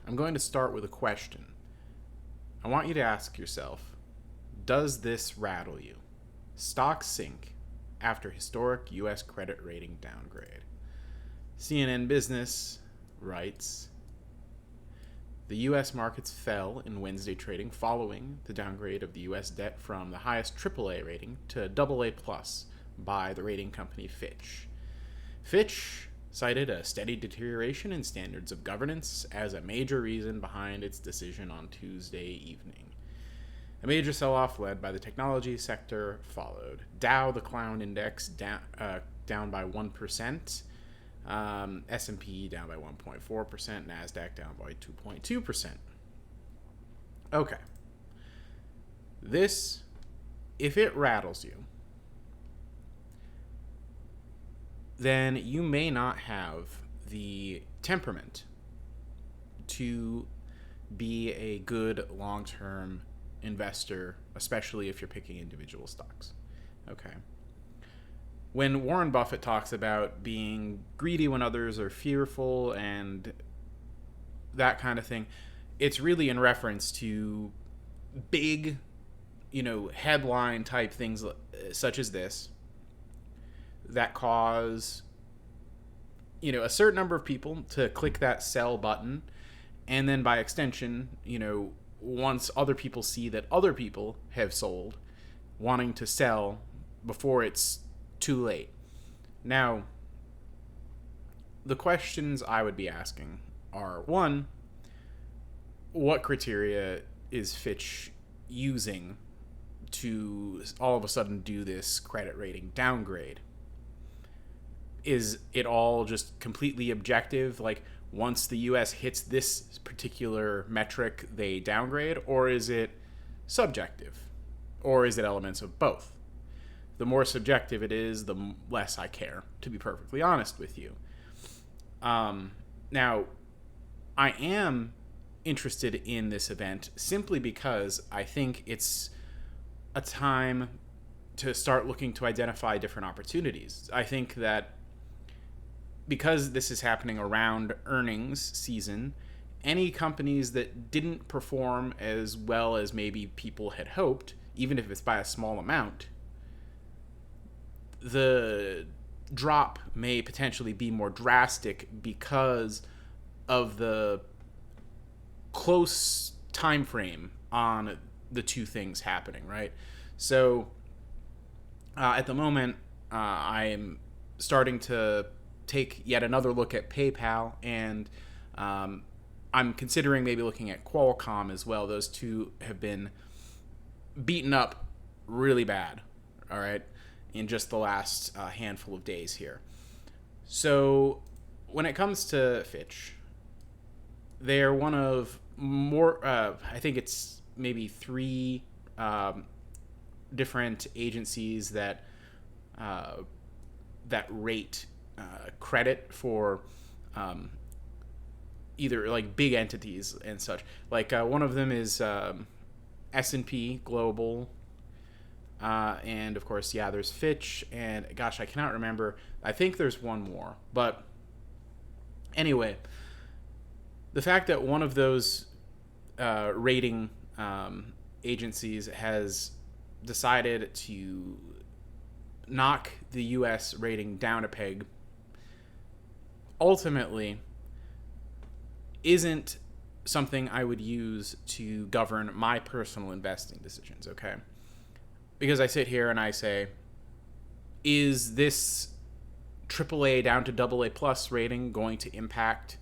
I'm going to start with a question. I want you to ask yourself, does this rattle you? Stocks sink after historic U.S. credit rating downgrade. CNN Business writes, the U.S. markets fell in Wednesday trading following the downgrade of the U.S. debt from the highest AAA rating to AA plus by the rating company Fitch. Fitch cited a steady deterioration in standards of governance as a major reason behind its decision on Tuesday evening. A major sell-off led by the technology sector followed. Dow, the clown index, down by 1%. S&P down by 1.4%. NASDAQ down by 2.2%. Okay. This, if it rattles you, then you may not have the temperament to be a good long-term investor, especially if you're picking individual stocks. Okay. When Warren Buffett talks about being greedy when others are fearful and that kind of thing, it's really in reference to big, headline type things such as this that cause, a certain number of people to click that sell button. And then by extension, once other people see that other people have sold, wanting to sell before it's too late. Now, the questions I would be asking are, one, what criteria is Fitch using to all of a sudden do this credit rating downgrade? Is it all just completely objective? Like, once the U.S. hits this particular metric, they downgrade? Or is it subjective? Or is it elements of both? The more subjective it is, the less I care, to be perfectly honest with you. Now, I am interested in this event simply because I think it's a time to start looking to identify different opportunities. I think that because this is happening around earnings season, any companies that didn't perform as well as maybe people had hoped, even if it's by a small amount, the drop may potentially be more drastic because of the close time frame on the two things happening, right? So at the moment, I'm starting to take yet another look at PayPal, and I'm considering maybe looking at Qualcomm as well. Those two have been beaten up really bad, all right, in just the last handful of days here. So when it comes to Fitch, they're one of more, I think it's maybe three different agencies that rate credit for either like big entities and such. Like one of them is S&P Global, and of course, there's Fitch, and gosh, I cannot remember. I think there's one more, but anyway, the fact that one of those rating agencies has decided to knock the U.S. rating down a peg ultimately isn't something I would use to govern my personal investing decisions, okay? Because I sit here and I say, is this AAA down to AA plus rating going to impact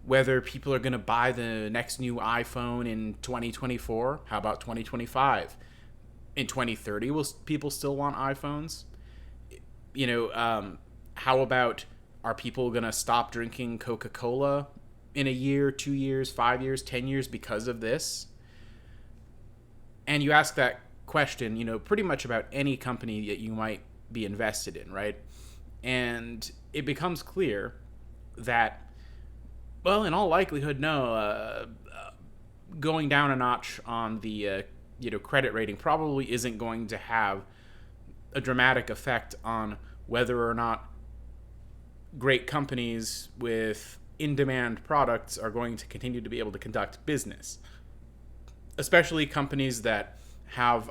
whether people are going to buy the next new iPhone in 2024? How about 2025? In 2030, will people still want iPhones? How about, are people going to stop drinking Coca-Cola in a year, 2 years, 5 years, 10 years because of this? And you ask that question, pretty much about any company that you might be invested in, right? And it becomes clear that, well, in all likelihood, no, going down a notch on the credit rating probably isn't going to have a dramatic effect on whether or not great companies with in-demand products are going to continue to be able to conduct business, especially companies that have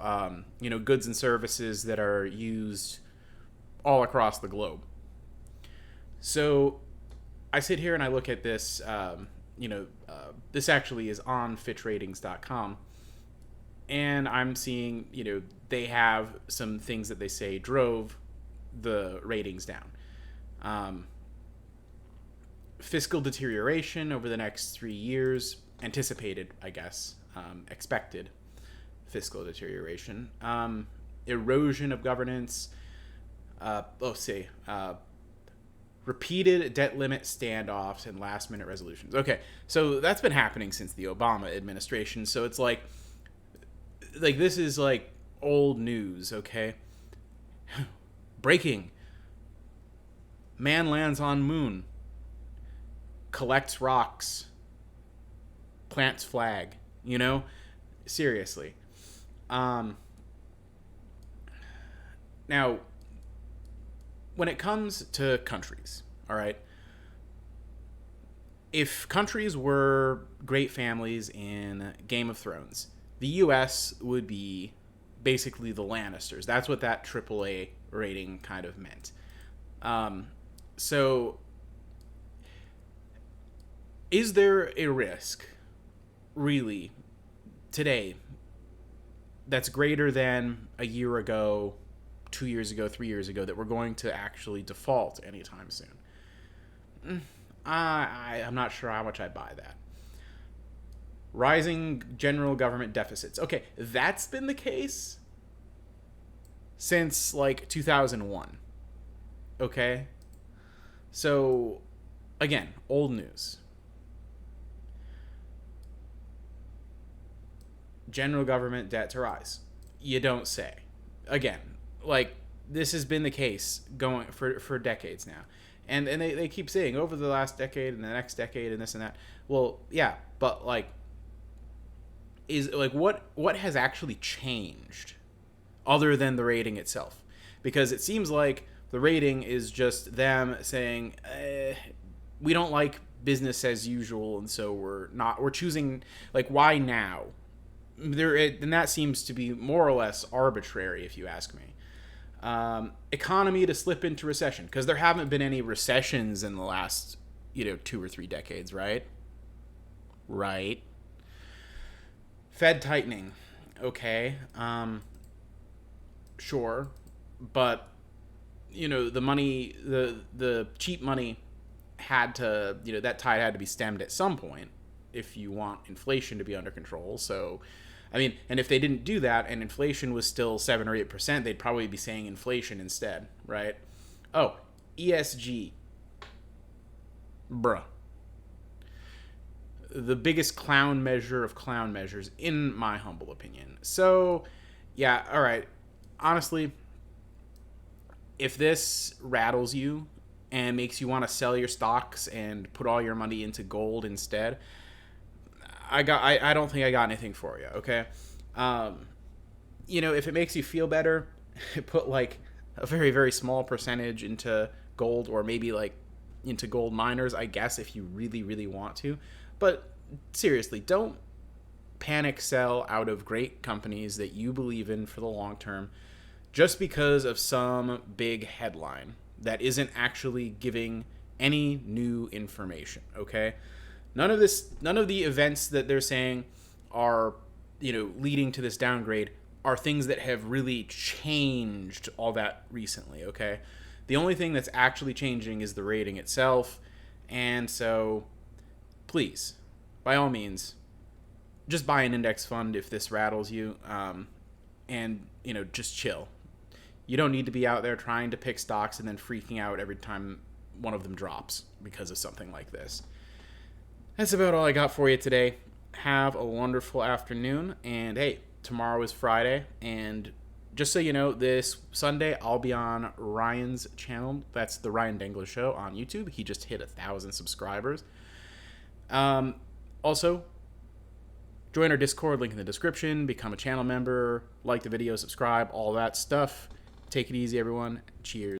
goods and services that are used all across the globe. So I sit here and I look at this. This actually is on fitchratings.com, and I'm seeing they have some things that they say drove the ratings down. Fiscal deterioration over the next 3 years, anticipated, I guess, expected fiscal deterioration, erosion of governance, repeated debt limit standoffs and last minute resolutions. Okay, so that's been happening since the Obama administration. So it's like this is like old news, okay? Breaking. Man lands on moon. Collects rocks. Plants flag. Seriously. Now, when it comes to countries, all right, if countries were great families in Game of Thrones, the U.S. would be basically the Lannisters. That's what that AAA rating kind of meant. So, is there a risk, really, today, that's greater than a year ago, 2 years ago, 3 years ago, that we're going to actually default anytime soon? I'm not sure how much I buy that. Rising general government deficits. Okay, that's been the case since 2001. Okay? So, again, old news. General government debt to rise. You don't say. Again, this has been the case going for decades now. And they keep saying over the last decade and the next decade and this and that. Well, yeah, but what has actually changed other than the rating itself? Because it seems like the rating is just them saying we don't like business as usual, and so we're choosing why now? And that seems to be more or less arbitrary, if you ask me. Economy to slip into recession, because there haven't been any recessions in the last 2 or 3 decades, right? Fed tightening, okay, sure, but the money, the cheap money had to, that tide had to be stemmed at some point if you want inflation to be under control. So and if they didn't do that and inflation was still 7 or 8%, they'd probably be saying inflation instead, right? Oh, ESG. Bruh. The biggest clown measure of clown measures, in my humble opinion. So, yeah, all right. Honestly, if this rattles you and makes you want to sell your stocks and put all your money into gold instead, I don't think I got anything for you, okay? If it makes you feel better, put a very, very small percentage into gold, or maybe into gold miners, I guess, if you really, really want to. But seriously, don't panic sell out of great companies that you believe in for the long term just because of some big headline that isn't actually giving any new information, okay? None of the events that they're saying are, leading to this downgrade are things that have really changed all that recently, okay? The only thing that's actually changing is the rating itself. And so, please, by all means, just buy an index fund if this rattles you, and, just chill. You don't need to be out there trying to pick stocks and then freaking out every time one of them drops because of something like this. That's about all I got for you today. Have a wonderful afternoon. And hey, tomorrow is Friday. And just so you know, this Sunday I'll be on Ryan's channel. That's the Ryan Dengler Show on YouTube. He just hit 1,000 subscribers. Also, join our Discord, link in the description. Become a channel member. Like the video, subscribe, all that stuff. Take it easy, everyone. Cheers.